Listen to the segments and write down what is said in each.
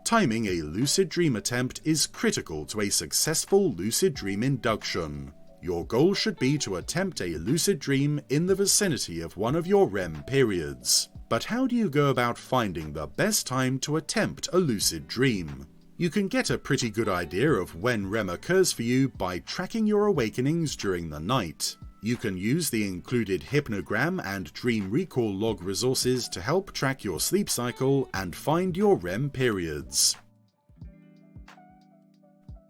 Timing a lucid dream attempt is critical to a successful lucid dream induction. Your goal should be to attempt a lucid dream in the vicinity of one of your REM periods. But how do you go about finding the best time to attempt a lucid dream? You can get a pretty good idea of when REM occurs for you by tracking your awakenings during the night. You can use the included hypnogram and dream recall log resources to help track your sleep cycle and find your REM periods.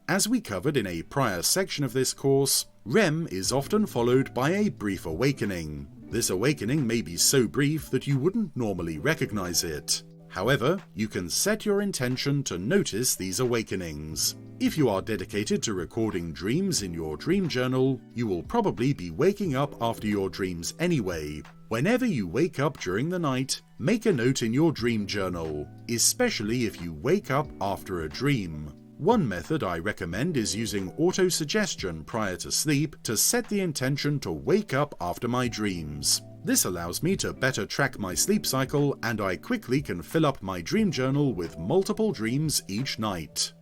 As we covered in a prior section of this course, REM is often followed by a brief awakening. This awakening may be so brief that you wouldn't normally recognize it. However, you can set your intention to notice these awakenings. If you are dedicated to recording dreams in your dream journal, you will probably be waking up after your dreams anyway. Whenever you wake up during the night, make a note in your dream journal, especially if you wake up after a dream. One method I recommend is using auto-suggestion prior to sleep to set the intention to wake up after my dreams. This allows me to better track my sleep cycle, and I quickly can fill up my dream journal with multiple dreams each night.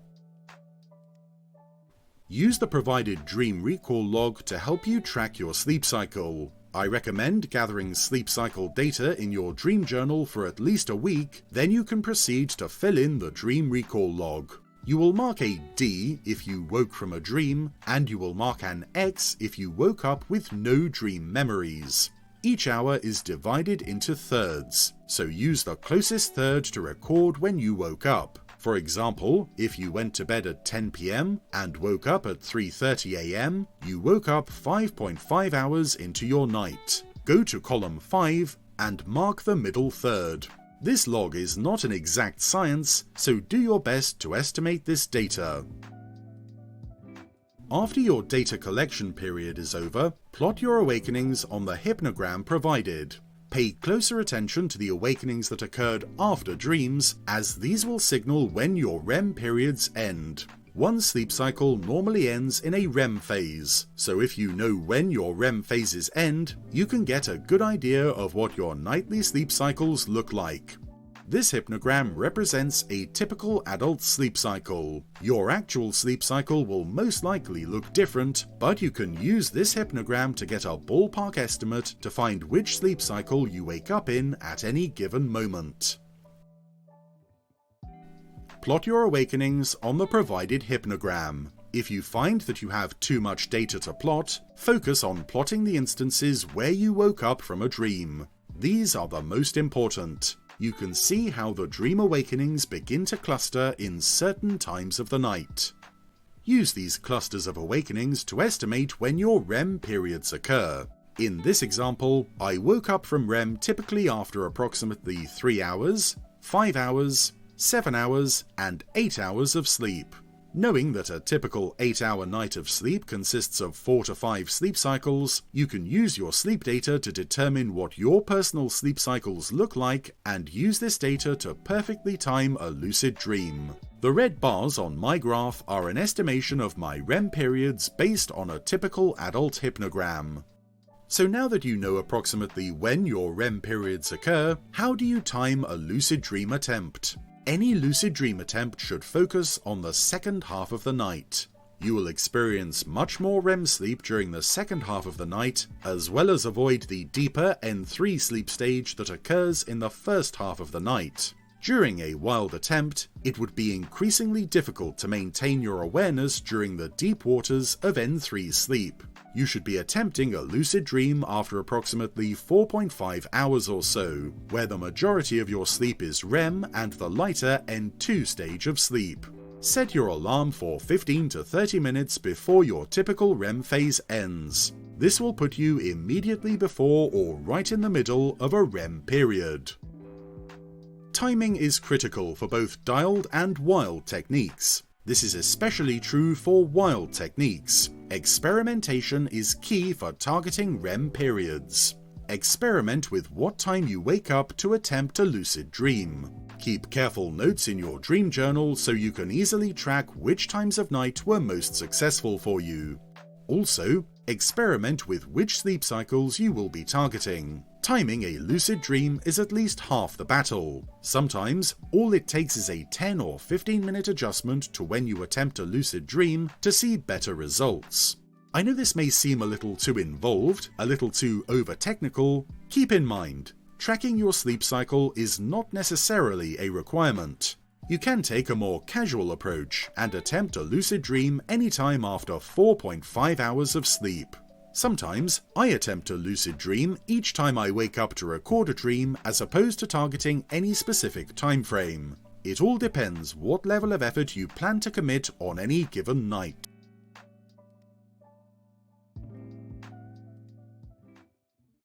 Use the provided dream recall log to help you track your sleep cycle. I recommend gathering sleep cycle data in your dream journal for at least a week, then you can proceed to fill in the dream recall log. You will mark a D if you woke from a dream, and you will mark an X if you woke up with no dream memories. Each hour is divided into thirds, so use the closest third to record when you woke up. For example, if you went to bed at 10 PM and woke up at 3:30 AM, you woke up 5.5 hours into your night. Go to column 5 and mark the middle third. This log is not an exact science, so do your best to estimate this data. After your data collection period is over, plot your awakenings on the hypnogram provided. Pay closer attention to the awakenings that occurred after dreams, as these will signal when your REM periods end. One sleep cycle normally ends in a REM phase, so if you know when your REM phases end, you can get a good idea of what your nightly sleep cycles look like. This hypnogram represents a typical adult sleep cycle. Your actual sleep cycle will most likely look different, but you can use this hypnogram to get a ballpark estimate to find which sleep cycle you wake up in at any given moment. Plot your awakenings on the provided hypnogram. If you find that you have too much data to plot, focus on plotting the instances where you woke up from a dream. These are the most important. You can see how the dream awakenings begin to cluster in certain times of the night. Use these clusters of awakenings to estimate when your REM periods occur. In this example, I woke up from REM typically after approximately 3 hours, 5 hours, 7 hours, and 8 hours of sleep. Knowing that a typical 8-hour night of sleep consists of 4 to 5 sleep cycles, you can use your sleep data to determine what your personal sleep cycles look like and use this data to perfectly time a lucid dream. The red bars on my graph are an estimation of my REM periods based on a typical adult hypnogram. So now that you know approximately when your REM periods occur, how do you time a lucid dream attempt? Any lucid dream attempt should focus on the second half of the night. You will experience much more REM sleep during the second half of the night, as well as avoid the deeper N3 sleep stage that occurs in the first half of the night. During a wild attempt, it would be increasingly difficult to maintain your awareness during the deep waters of N3 sleep. You should be attempting a lucid dream after approximately 4.5 hours or so, where the majority of your sleep is REM and the lighter N2 stage of sleep. Set your alarm for 15 to 30 minutes before your typical REM phase ends. This will put you immediately before or right in the middle of a REM period. Timing is critical for both dialed and wild techniques. This is especially true for wild techniques. Experimentation is key for targeting REM periods. Experiment with what time you wake up to attempt a lucid dream. Keep careful notes in your dream journal so you can easily track which times of night were most successful for you. Also, experiment with which sleep cycles you will be targeting. Timing a lucid dream is at least half the battle. Sometimes, all it takes is a 10 or 15 minute adjustment to when you attempt a lucid dream to see better results. I know this may seem a little too involved, a little too over-technical. Keep in mind, tracking your sleep cycle is not necessarily a requirement. You can take a more casual approach and attempt a lucid dream anytime after 4.5 hours of sleep. Sometimes, I attempt a lucid dream each time I wake up to record a dream as opposed to targeting any specific time frame. It all depends what level of effort you plan to commit on any given night.